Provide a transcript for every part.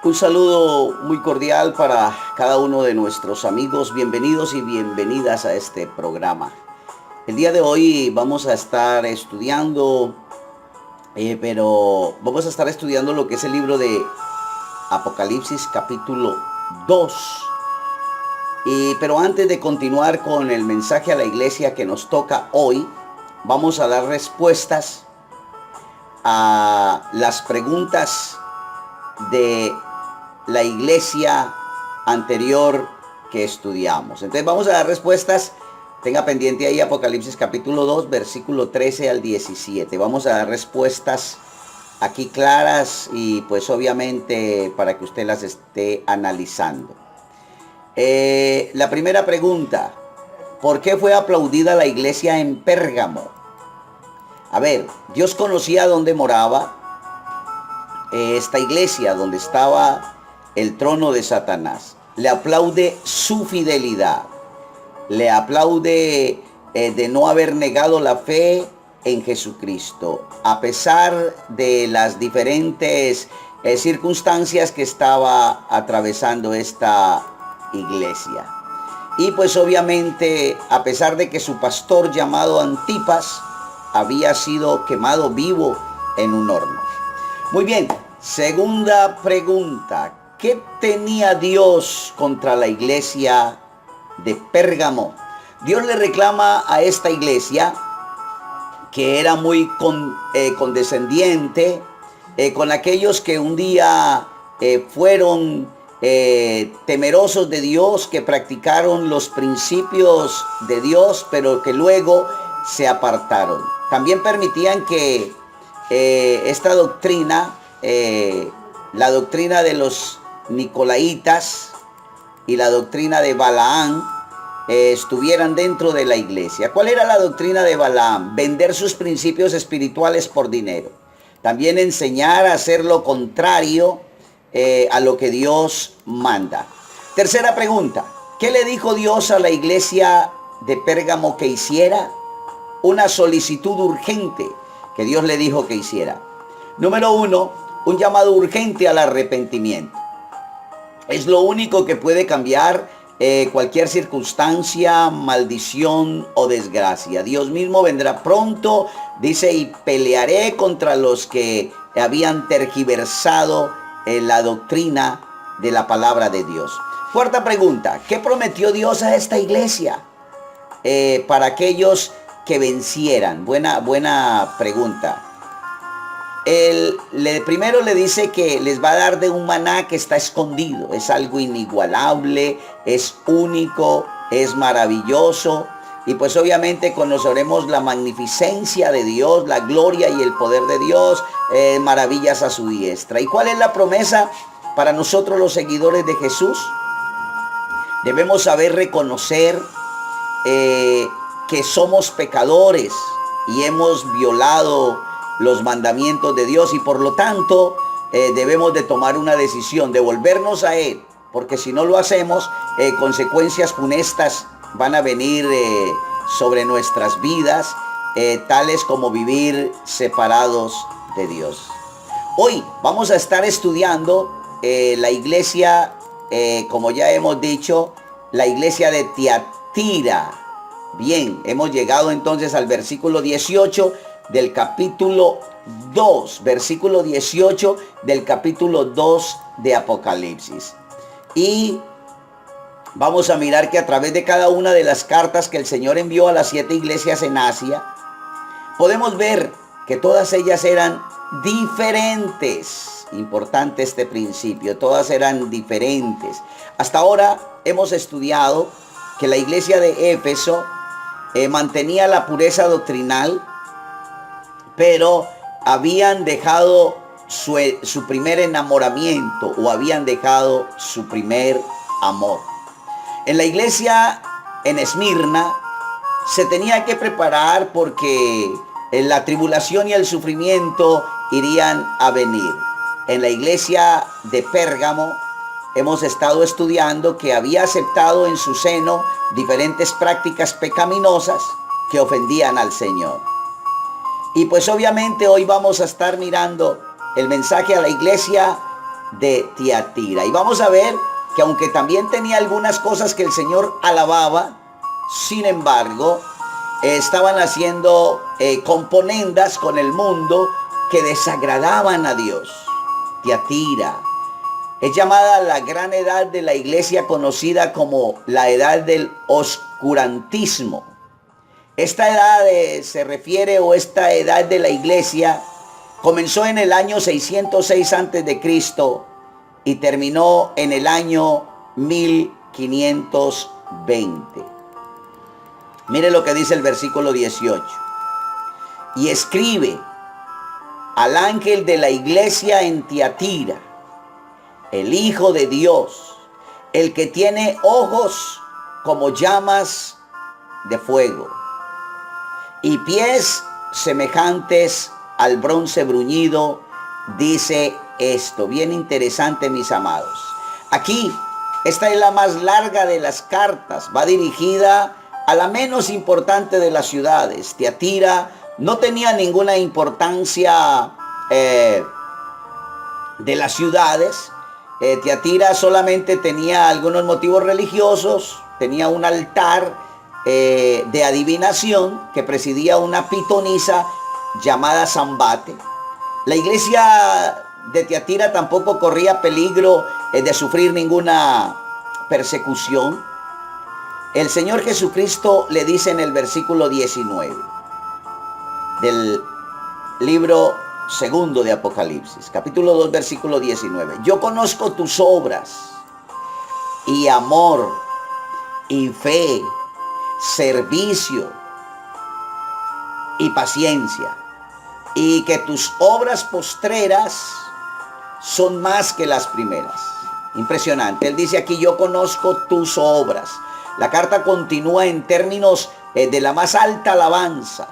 Un saludo muy cordial para cada uno de nuestros amigos. Bienvenidos y bienvenidas a este programa. El día de hoy vamos a estar estudiando, pero vamos a estar estudiando lo que es el libro de Apocalipsis capítulo 2. Pero antes de continuar con el mensaje a la iglesia que nos toca hoy, vamos a dar respuestas a las preguntas de la iglesia anterior que estudiamos. Entonces vamos a dar respuestas. Tenga pendiente ahí Apocalipsis capítulo 2, versículo 13 al 17. Vamos a dar respuestas aquí claras y pues obviamente para que usted las esté analizando. La primera pregunta: ¿por qué fue aplaudida la iglesia en Pérgamo? A ver, Dios conocía dónde moraba esta iglesia, donde estaba el trono de Satanás. Le aplaude su fidelidad, le aplaude de no haber negado la fe en Jesucristo, a pesar de las diferentes circunstancias que estaba atravesando esta iglesia. Y pues obviamente, a pesar de que su pastor llamado Antipas había sido quemado vivo en un horno. Muy bien, segunda pregunta: ¿qué tenía Dios contra la iglesia de Pérgamo? Dios le reclama a esta iglesia que era muy condescendiente con aquellos que un día fueron temerosos de Dios, que practicaron los principios de Dios, pero que luego se apartaron. También permitían que esta doctrina, la doctrina de los Nicolaitas y la doctrina de Balaam, estuvieran dentro de la iglesia. ¿Cuál era la doctrina de Balaam? Vender sus principios espirituales por dinero. También enseñar a hacer lo contrario a lo que Dios manda. Tercera pregunta: ¿qué le dijo Dios a la iglesia de Pérgamo que hiciera? Una solicitud urgente que Dios le dijo que hiciera. Número 1, un llamado urgente al arrepentimiento. Es lo único que puede cambiar cualquier circunstancia, maldición o desgracia. Dios mismo vendrá pronto, dice, y pelearé contra los que habían tergiversado la doctrina de la palabra de Dios. Cuarta pregunta: ¿qué prometió Dios a esta iglesia para aquellos que vencieran? Buena pregunta. Primero le dice que les va a dar de un maná que está escondido. Es algo inigualable, es único, es maravilloso. Y pues obviamente conoceremos la magnificencia de Dios, la gloria y el poder de Dios, maravillas a su diestra. ¿Y cuál es la promesa para nosotros los seguidores de Jesús? Debemos saber reconocer que somos pecadores y hemos violado los mandamientos de Dios, y por lo tanto debemos de tomar una decisión de volvernos a Él, porque si no lo hacemos, consecuencias funestas van a venir sobre nuestras vidas, tales como vivir separados de Dios. Hoy vamos a estar estudiando la iglesia, como ya hemos dicho, la iglesia de Tiatira. Bien, hemos llegado entonces al versículo 18 del capítulo 2, versículo 18 del capítulo 2 de Apocalipsis. Y vamos a mirar que a través de cada una de las cartas que el Señor envió a las 7 iglesias en Asia, podemos ver que todas ellas eran diferentes. Importante este principio, todas eran diferentes. Hasta ahora hemos estudiado que la iglesia de Éfeso mantenía la pureza doctrinal, pero habían dejado su primer enamoramiento, o habían dejado su primer amor. En la iglesia en Esmirna se tenía que preparar porque la tribulación y el sufrimiento irían a venir. En la iglesia de Pérgamo hemos estado estudiando que había aceptado en su seno diferentes prácticas pecaminosas que ofendían al Señor. Y pues obviamente hoy vamos a estar mirando el mensaje a la iglesia de Tiatira. Y vamos a ver que aunque también tenía algunas cosas que el Señor alababa, sin embargo, estaban haciendo componendas con el mundo que desagradaban a Dios. Tiatira es llamada la gran edad de la iglesia, conocida como la edad del oscurantismo. Esta edad se refiere, o esta edad de la iglesia, comenzó en el año 606 a.C. y terminó en el año 1520. Mire lo que dice el versículo 18. Y escribe al ángel de la iglesia en Tiatira, el Hijo de Dios, el que tiene ojos como llamas de fuego y pies semejantes al bronce bruñido, dice esto. Bien interesante, mis amados. Aquí, esta es la más larga de las cartas. Va dirigida a la menos importante de las ciudades. Tiatira no tenía ninguna importancia de las ciudades. Tiatira solamente tenía algunos motivos religiosos. Tenía un altar de adivinación que presidía una pitonisa llamada Zambate. La iglesia de Tiatira tampoco corría peligro de sufrir ninguna persecución. El Señor Jesucristo le dice en el versículo 19 del libro segundo de Apocalipsis, capítulo 2, versículo 19. Yo conozco tus obras y amor y fe, servicio y paciencia, y que tus obras postreras son más que las primeras. Impresionante. Él dice aquí, yo conozco tus obras. La carta continúa en términos de la más alta alabanza.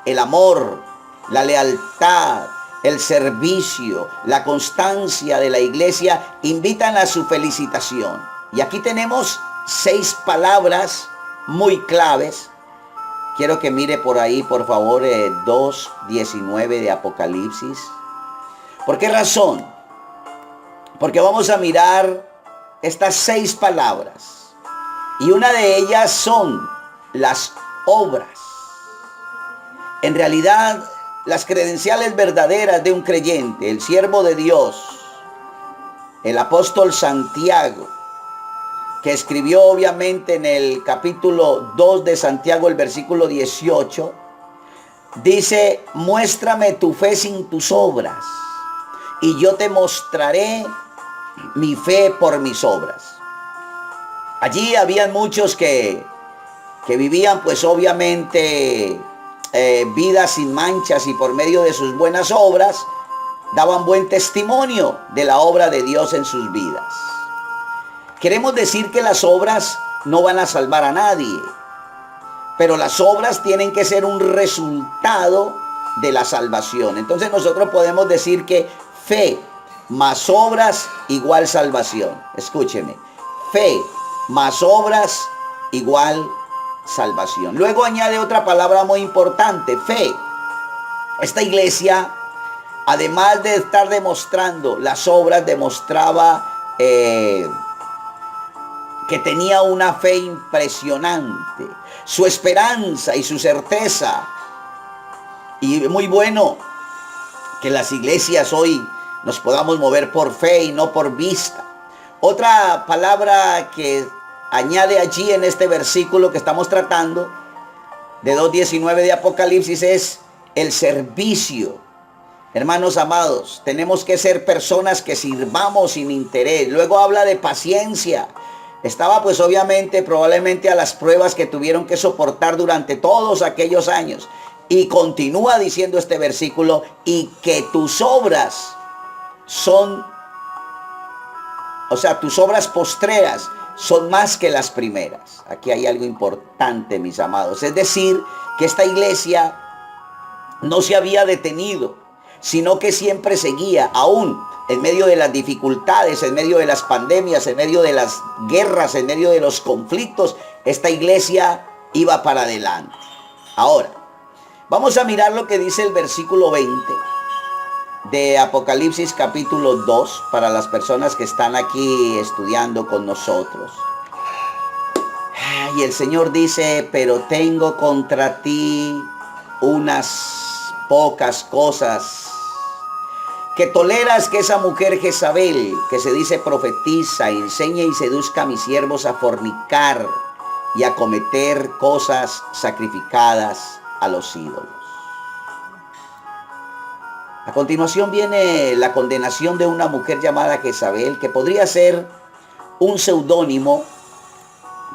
El amor, la lealtad, el servicio, la constancia de la iglesia invitan a su felicitación. Y aquí tenemos 6 palabras muy claves. Quiero que mire por ahí, por favor, 2:19 de Apocalipsis. ¿Por qué razón? Porque vamos a mirar estas 6 palabras. Y una de ellas son las obras. En realidad, las credenciales verdaderas de un creyente, el siervo de Dios, el apóstol Santiago, que escribió obviamente en el capítulo 2 de Santiago, el versículo 18, dice, muéstrame tu fe sin tus obras, y yo te mostraré mi fe por mis obras. Allí habían muchos que vivían pues obviamente vidas sin manchas, y por medio de sus buenas obras daban buen testimonio de la obra de Dios en sus vidas. Queremos decir que las obras no van a salvar a nadie, pero las obras tienen que ser un resultado de la salvación. Entonces nosotros podemos decir que fe más obras igual salvación. Escúcheme, fe más obras igual salvación. Luego añade otra palabra muy importante, fe. Esta iglesia, además de estar demostrando las obras, demostraba que tenía una fe impresionante, su esperanza y su certeza. Y muy bueno que las iglesias hoy nos podamos mover por fe y no por vista. Otra palabra que añade allí en este versículo que estamos tratando, de 2:19 de Apocalipsis, es el servicio. Hermanos amados, tenemos que ser personas que sirvamos sin interés. Luego habla de paciencia. Estaba pues obviamente probablemente a las pruebas que tuvieron que soportar durante todos aquellos años. Y continúa diciendo este versículo, y que tus obras son, o sea, tus obras postreras son más que las primeras. Aquí hay algo importante, mis amados. Es decir, que esta iglesia no se había detenido, sino que siempre seguía, aún en medio de las dificultades, en medio de las pandemias, en medio de las guerras, en medio de los conflictos. Esta iglesia iba para adelante. Ahora, vamos a mirar lo que dice el versículo 20 de Apocalipsis capítulo 2 para las personas que están aquí estudiando con nosotros. Y el Señor dice, pero tengo contra ti unas pocas cosas, que toleras que esa mujer Jezabel, que se dice profetiza, enseñe y seduzca a mis siervos a fornicar y a cometer cosas sacrificadas a los ídolos. A continuación viene la condenación de una mujer llamada Jezabel, que podría ser un seudónimo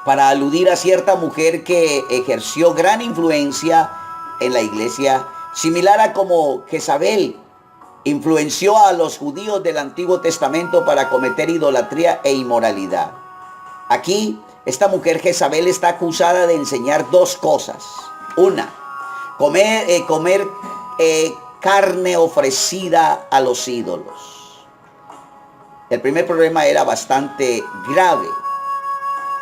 para aludir a cierta mujer que ejerció gran influencia en la iglesia, similar a como Jezabel influenció a los judíos del Antiguo Testamento para cometer idolatría e inmoralidad. Aquí, esta mujer Jezabel está acusada de enseñar dos cosas. Una, comer carne ofrecida a los ídolos. El primer problema era bastante grave,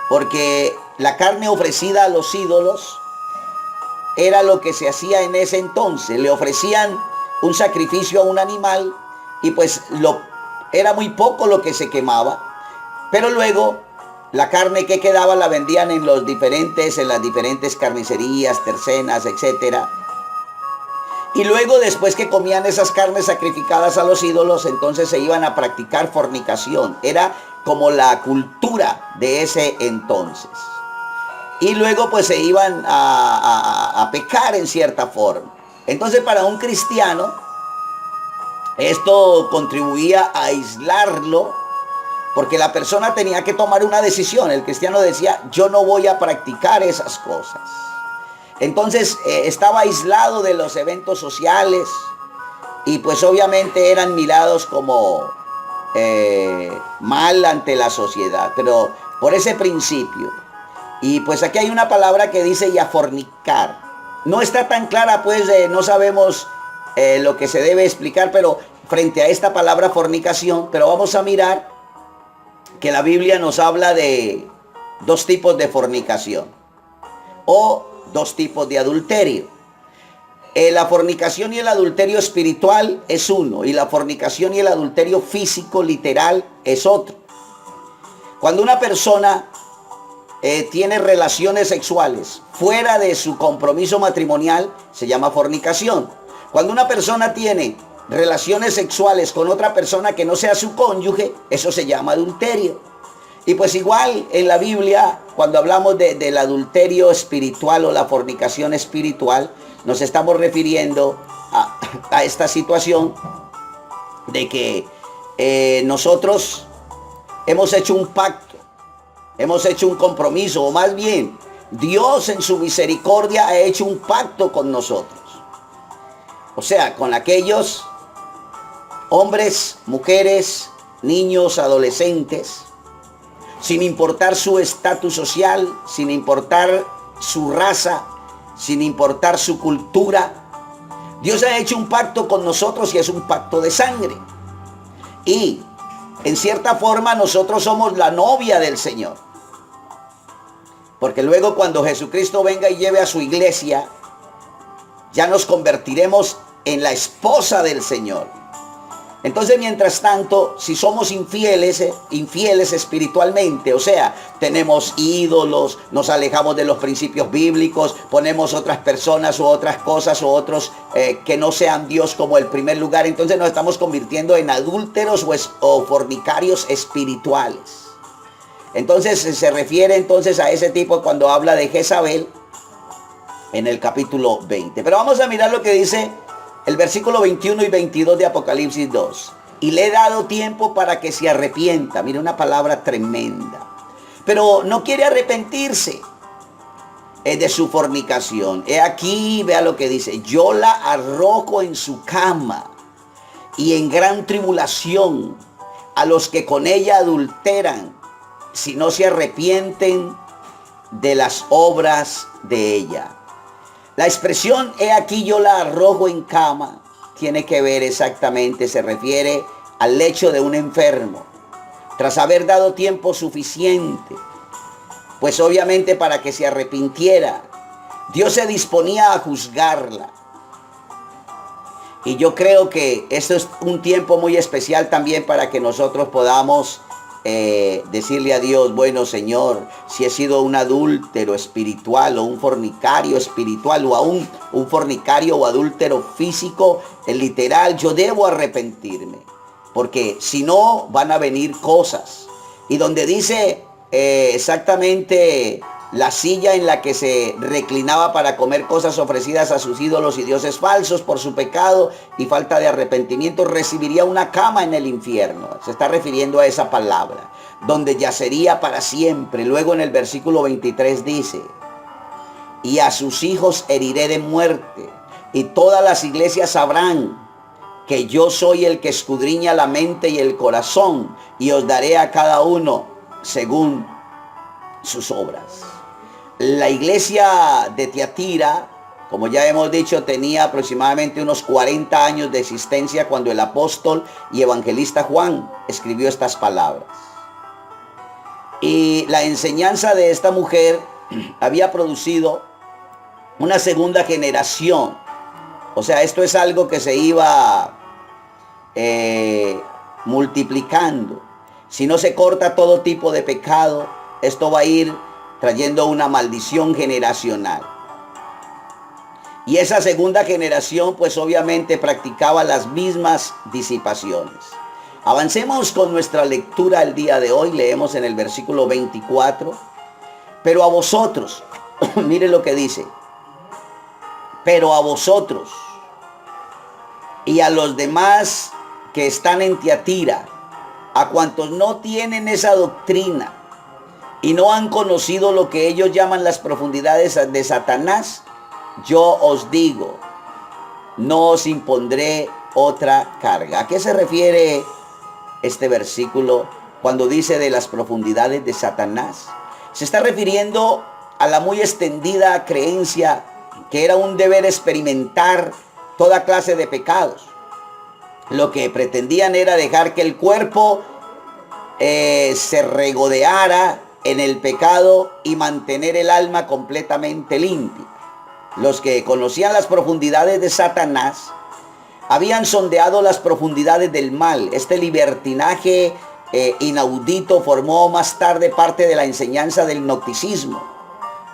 porque la carne ofrecida a los ídolos era lo que se hacía en ese entonces. Le ofrecían un sacrificio a un animal y pues era muy poco lo que se quemaba, pero luego la carne que quedaba la vendían en las diferentes carnicerías, tercenas, etcétera. Y luego, después que comían esas carnes sacrificadas a los ídolos, entonces se iban a practicar fornicación. Era como la cultura de ese entonces. Y luego pues se iban a pecar en cierta forma. Entonces, para un cristiano, esto contribuía a aislarlo, porque la persona tenía que tomar una decisión. El cristiano decía, yo no voy a practicar esas cosas. Entonces estaba aislado de los eventos sociales y pues obviamente eran mirados como mal ante la sociedad, pero por ese principio. Y pues aquí hay una palabra que dice y a fornicar. No está tan clara, pues no sabemos lo que se debe explicar, pero frente a esta palabra fornicación, pero vamos a mirar que la Biblia nos habla de dos tipos de fornicación o dos tipos de adulterio. La fornicación y el adulterio espiritual es uno, y la fornicación y el adulterio físico, literal, es otro. Cuando una persona tiene relaciones sexuales fuera de su compromiso matrimonial, se llama fornicación. Cuando una persona tiene relaciones sexuales con otra persona que no sea su cónyuge, eso se llama adulterio. Y pues igual en la Biblia, cuando hablamos del adulterio espiritual o la fornicación espiritual, nos estamos refiriendo a esta situación de que nosotros hemos hecho un pacto, hemos hecho un compromiso, o más bien, Dios en su misericordia ha hecho un pacto con nosotros. O sea, con aquellos hombres, mujeres, niños, adolescentes, sin importar su estatus social, sin importar su raza, sin importar su cultura. Dios ha hecho un pacto con nosotros y es un pacto de sangre. Y en cierta forma nosotros somos la novia del Señor. Porque luego cuando Jesucristo venga y lleve a su iglesia, ya nos convertiremos en la esposa del Señor. Entonces, mientras tanto, si somos infieles espiritualmente, o sea, tenemos ídolos, nos alejamos de los principios bíblicos, ponemos otras personas o otras cosas o otros que no sean Dios como el primer lugar, entonces nos estamos convirtiendo en adúlteros o fornicarios espirituales. Entonces, se refiere entonces a ese tipo cuando habla de Jezabel en el capítulo 20. Pero vamos a mirar lo que dice el versículo 21 y 22 de Apocalipsis 2. Y le he dado tiempo para que se arrepienta. Mira, una palabra tremenda. Pero no quiere arrepentirse de su fornicación. He aquí, vea lo que dice. Yo la arrojo en su cama y en gran tribulación a los que con ella adulteran, si no se arrepienten de las obras de ella. La expresión, he aquí yo la arrojo en cama, tiene que ver exactamente, se refiere al lecho de un enfermo, tras haber dado tiempo suficiente, pues obviamente para que se arrepintiera. Dios se disponía a juzgarla. Y yo creo que esto es un tiempo muy especial también para que nosotros podamos decirle a Dios, bueno Señor, si he sido un adúltero espiritual o un fornicario espiritual o aún un fornicario o adúltero físico, literal, yo debo arrepentirme. Porque si no, van a venir cosas. Y donde dice exactamente la silla en la que se reclinaba para comer cosas ofrecidas a sus ídolos y dioses falsos por su pecado y falta de arrepentimiento, recibiría una cama en el infierno. Se está refiriendo a esa palabra, donde yacería para siempre. Luego en el versículo 23 dice, y a sus hijos heriré de muerte, y todas las iglesias sabrán que yo soy el que escudriña la mente y el corazón, y os daré a cada uno según sus obras. La iglesia de Tiatira, como ya hemos dicho, tenía aproximadamente unos 40 años de existencia cuando el apóstol y evangelista Juan escribió estas palabras. Y la enseñanza de esta mujer había producido una segunda generación. O sea, esto es algo que se iba multiplicando. Si no se corta todo tipo de pecado, esto va a ir trayendo una maldición generacional. Y esa segunda generación pues obviamente practicaba las mismas disipaciones. Avancemos con nuestra lectura el día de hoy. Leemos en el versículo 24. Pero a vosotros, mire lo que dice. Pero a vosotros y a los demás que están en Tiatira, a cuantos no tienen esa doctrina y no han conocido lo que ellos llaman las profundidades de Satanás, yo os digo, no os impondré otra carga. ¿A qué se refiere este versículo cuando dice de las profundidades de Satanás? Se está refiriendo a la muy extendida creencia que era un deber experimentar toda clase de pecados. Lo que pretendían era dejar que el cuerpo se regodeara en el pecado y mantener el alma completamente limpia. Los que conocían las profundidades de Satanás habían sondeado las profundidades del mal. Este libertinaje inaudito formó más tarde parte de la enseñanza del gnosticismo,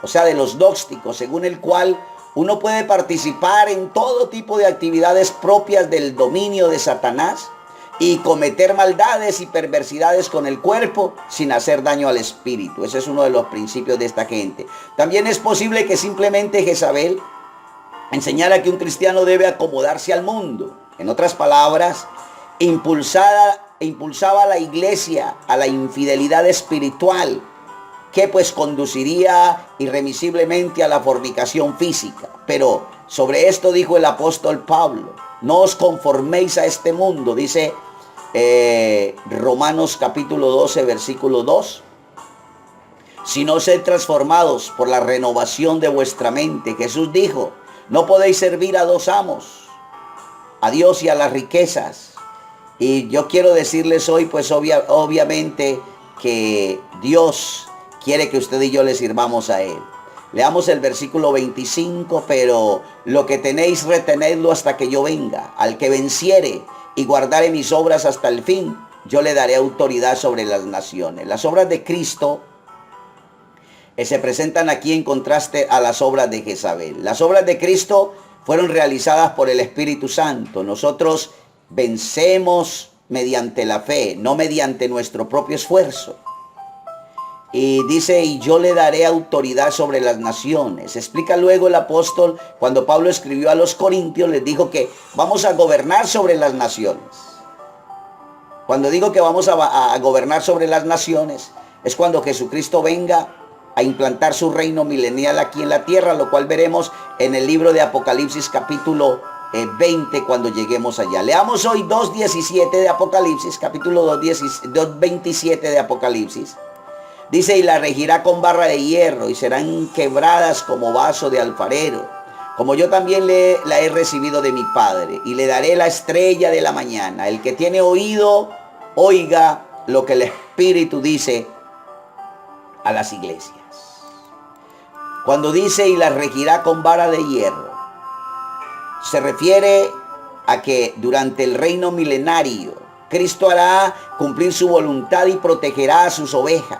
o sea, de los gnósticos, según el cual uno puede participar en todo tipo de actividades propias del dominio de Satanás y cometer maldades y perversidades con el cuerpo sin hacer daño al espíritu. Ese es uno de los principios de esta gente. También es posible que simplemente Jezabel enseñara que un cristiano debe acomodarse al mundo. En otras palabras, impulsaba a la iglesia a la infidelidad espiritual, que pues conduciría irremisiblemente a la fornicación física. Pero sobre esto dijo el apóstol Pablo, no os conforméis a este mundo, dice Romanos capítulo 12, versículo 2, sino sed transformados por la renovación de vuestra mente. Jesús dijo, no podéis servir a dos amos, a Dios y a las riquezas. Y yo quiero decirles hoy pues obviamente que Dios quiere que usted y yo le sirvamos a Él. Leamos el versículo 25, pero lo que tenéis retenedlo hasta que yo venga. Al que venciere y guardare mis obras hasta el fin, yo le daré autoridad sobre las naciones. Las obras de Cristo se presentan aquí en contraste a las obras de Jezabel. Las obras de Cristo fueron realizadas por el Espíritu Santo. Nosotros vencemos mediante la fe, no mediante nuestro propio esfuerzo. Y dice, y yo le daré autoridad sobre las naciones. Explica luego el apóstol, cuando Pablo escribió a los Corintios, les dijo que vamos a gobernar sobre las naciones. Cuando digo que vamos a gobernar sobre las naciones, es cuando Jesucristo venga a implantar su reino milenial aquí en la tierra, lo cual veremos en el libro de Apocalipsis capítulo 20 cuando lleguemos allá. Leamos hoy 2.17 de Apocalipsis, capítulo 2.27 de Apocalipsis. Dice, y la regirá con barra de hierro y serán quebradas como vaso de alfarero, como yo también la he recibido de mi Padre, y le daré la estrella de la mañana. El que tiene oído, oiga lo que el Espíritu dice a las iglesias. Cuando dice, y la regirá con vara de hierro, se refiere a que durante el reino milenario Cristo hará cumplir su voluntad y protegerá a sus ovejas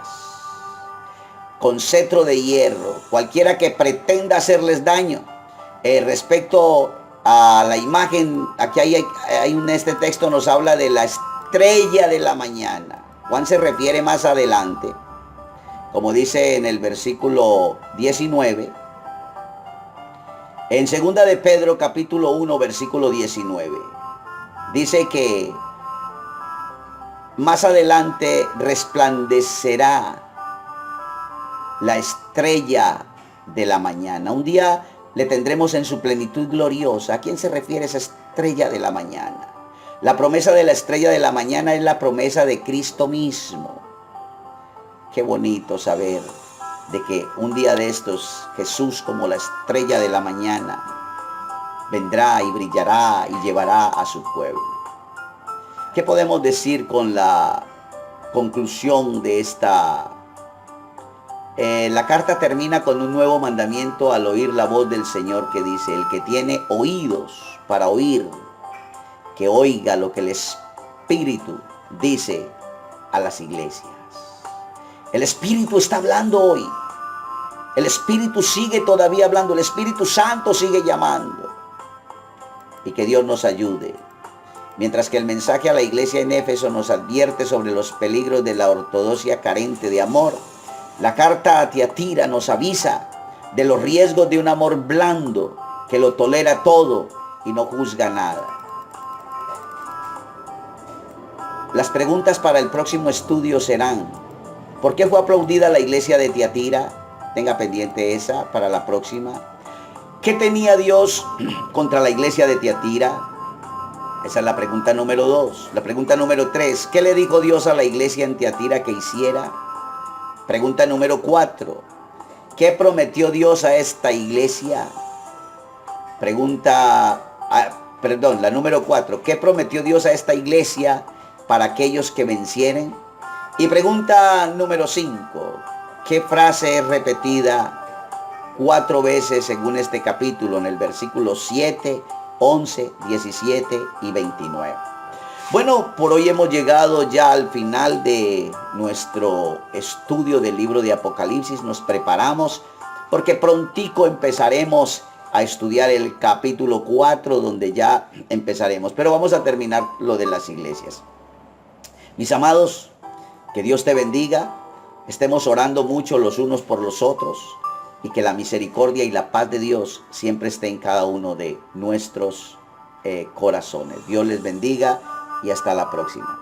con cetro de hierro. Cualquiera que pretenda hacerles daño. Respecto a la imagen, aquí este texto nos habla de la estrella de la mañana. Juan se refiere más adelante, como dice en el versículo 19, en 2 de Pedro capítulo 1 versículo 19, dice que más adelante resplandecerá la estrella de la mañana. Un día le tendremos en su plenitud gloriosa. ¿A quién se refiere esa estrella de la mañana? La promesa de la estrella de la mañana es la promesa de Cristo mismo. Qué bonito saber de que un día de estos Jesús, como la estrella de la mañana, vendrá y brillará y llevará a su pueblo. ¿Qué podemos decir con la conclusión de esta? La carta termina con un nuevo mandamiento al oír la voz del Señor que dice: el que tiene oídos para oír, que oiga lo que el Espíritu dice a las iglesias. El Espíritu está hablando hoy. El Espíritu sigue todavía hablando. El Espíritu Santo sigue llamando. Y que Dios nos ayude. Mientras que el mensaje a la iglesia en Éfeso nos advierte sobre los peligros de la ortodoxia carente de amor, la carta a Tiatira nos avisa de los riesgos de un amor blando que lo tolera todo y no juzga nada. Las preguntas para el próximo estudio serán: ¿por qué fue aplaudida la iglesia de Tiatira? Tenga pendiente esa para la próxima. ¿Qué tenía Dios contra la iglesia de Tiatira? Esa es la pregunta número 2. La pregunta número 3. ¿Qué le dijo Dios a la iglesia en Tiatira que hiciera? Pregunta número 4. ¿Qué prometió Dios a esta iglesia? La número 4. ¿Qué prometió Dios a esta iglesia para aquellos que vencieren? Y pregunta número 5. ¿Qué frase es repetida 4 veces según este capítulo en el versículo 7, 11, 17 y 29? Bueno, por hoy hemos llegado ya al final de nuestro estudio del libro de Apocalipsis. Nos preparamos porque prontico empezaremos a estudiar el capítulo 4, donde ya empezaremos. Pero vamos a terminar lo de las iglesias. Mis amados, que Dios te bendiga. Estemos orando mucho los unos por los otros y que la misericordia y la paz de Dios siempre esté en cada uno de nuestros corazones. Dios les bendiga y hasta la próxima.